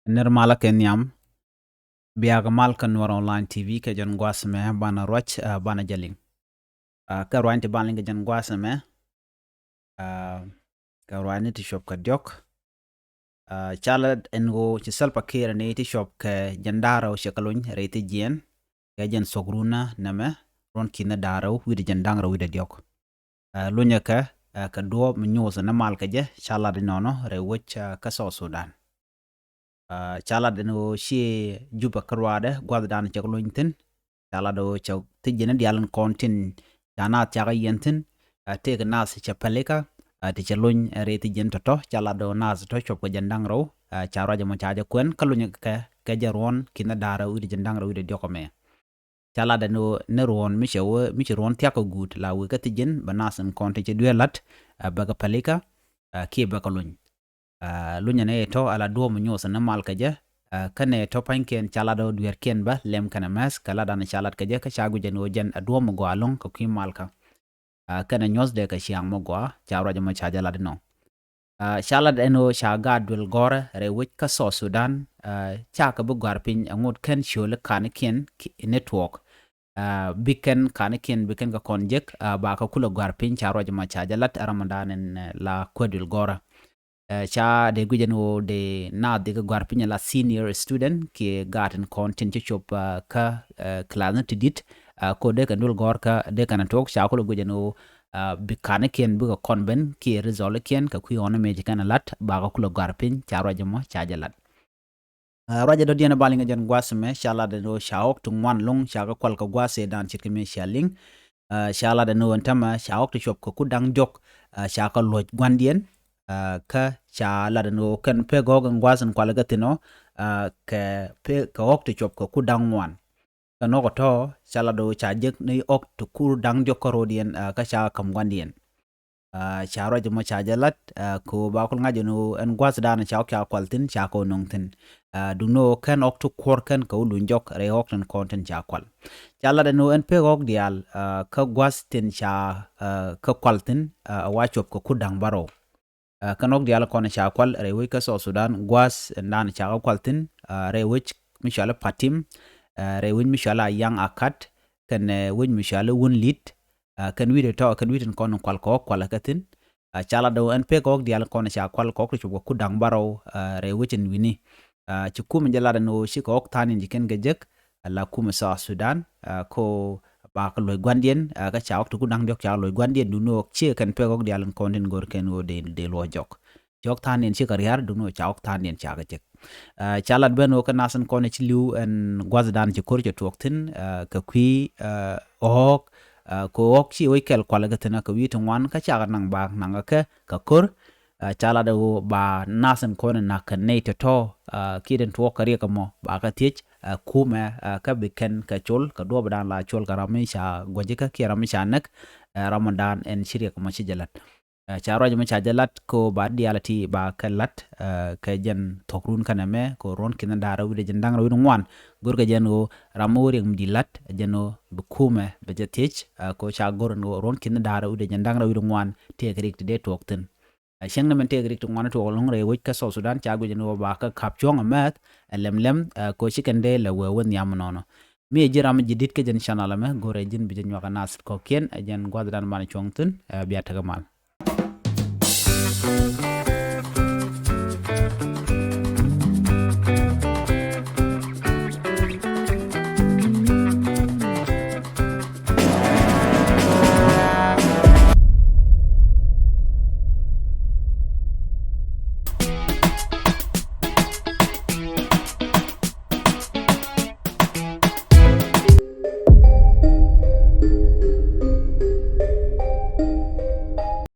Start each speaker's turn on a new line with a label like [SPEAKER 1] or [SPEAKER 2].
[SPEAKER 1] Nirmala kenyam biaga malkan nuer online TV ke jon gwasme bana roch bana jaling. Ka rwanti baling ke jon gwasme ka rwani ti shop ka diok. Chalad engo ci salpa kira ne ti shop ke jandara o shakalun re thijiɛɛn ke jen sogruna neme ron kina dara widi jandanga widi diok. Lunya ka duo mnyusa na mal ke je chalad nono re wich ka so Sudan. Chala deno shi juba karwade gwad dan chak lointin chala do chak tijene dialan kontin dana chaga yentin te nas cha paleka te chalun re tijen to chala do nas to chop ko jandang ro chara jamo chaja kwen kalunya ke jaron kina dara udi jandang ro udi diokome chala deno neron mi ron tia ko gut la wi ka tijen banasan kontin che duelat baga paleka ki baga luny lunya ne to ala duo munyosa na mal kaje kane to panken chala do duer ken ba lem kana mas kala dan chalat kaje ka chagu jen ojen duo mo gwalong ko ki malka kana nyos de ka chiang mo gwa chawra jama chaja la no chalat eno chaga dul gore re wich ka so Sudan cha ka bu gar pin ngot ken shole kan ken network biken kan ken biken ka konjek ba ka kula gar pin chawra jama chaja lat ramadan la kodul gore cha de gujeno de na de gwar pinya la senior student ki garden content chop ka klana tidit ko de kanul gor ka de kana tok cha ko gujeno bikane ken bu konben ki result ken ka ku ona meji kana lat ba ko lo gar pin cha roje mo cha jalat roje do diena balinga jan gwasme shala de no shaok tu wan long cha ka kwal ka gwase dan chikme shaling shala de no ntama shaok tu chop ko kudang jok cha ka loj gwandien ka cha la no kan pe go ngwasan kwala gatino ke pe ka ok to chop ko kudang wan no ko to chala do cha jek ni ok to kur dang jokoro dien ka cha kam gwandien cha ro mo cha jalat ko ba ko ngajo no en gwas dana cha ka kwaltin cha ko nongtin du no kan ok to kor kan ko lu jok re ok tan content cha kwal chala da no en pe ok dial ka gwas tin cha ka kwaltin wa chop ko kudang baro kanok diala kona cha kwal re wi ka so Sudan gwas nan cha kwaltin re wich mishala patim re win mishala yang akat kan win mishala wun lit kan wi to kan wi kon kwal ko kwal katin chala do en pe ko diala kona cha kwal ko ko ku dang baro re wichin wini ci kum jala no shi ko tanin jiken gejek la kum sa Sudan ko ba ko loy gwandien ka cha ok tu dang jok cha loy gwandien du no che kan pe ok dialan konten gor ken o de lo jok tan en che kariar du no cha ok tan en cha ga jek chalat ben o kan nasan kon ci liu en gwazdan ci kor ci toktin ka kwi ok ko ok ci o kel kwala ga tana ka wi ton wan ka cha nang ba nang ka kor chala do ba nasan kon na kan ne to kiden to kariya ka mo ba ka tich kuma ka biken ka chol ka do badan la chol karami sha gojika ki rami shanak ramadan en shirya kuma shi jalat cha roje ma cha jalat ko ba dialati ba kalat ka jen tokrun kana me ko ron kina dara wi de jandang wi ngwan gor ga jeno ramori mdilat jeno bukuma be jetich ko cha gor no ron kina dara wi de jandang wi ngwan te krik de tokten sheng na men te grik ngwana to long re wich ka so Sudan cha gu jeno ba ka kap chong amat lem ko chikende la we won yam nono mi jiram jidit ke jen channel me gore jin bi jen waka nas ko ken jen gwadran man chong tun biya tagamal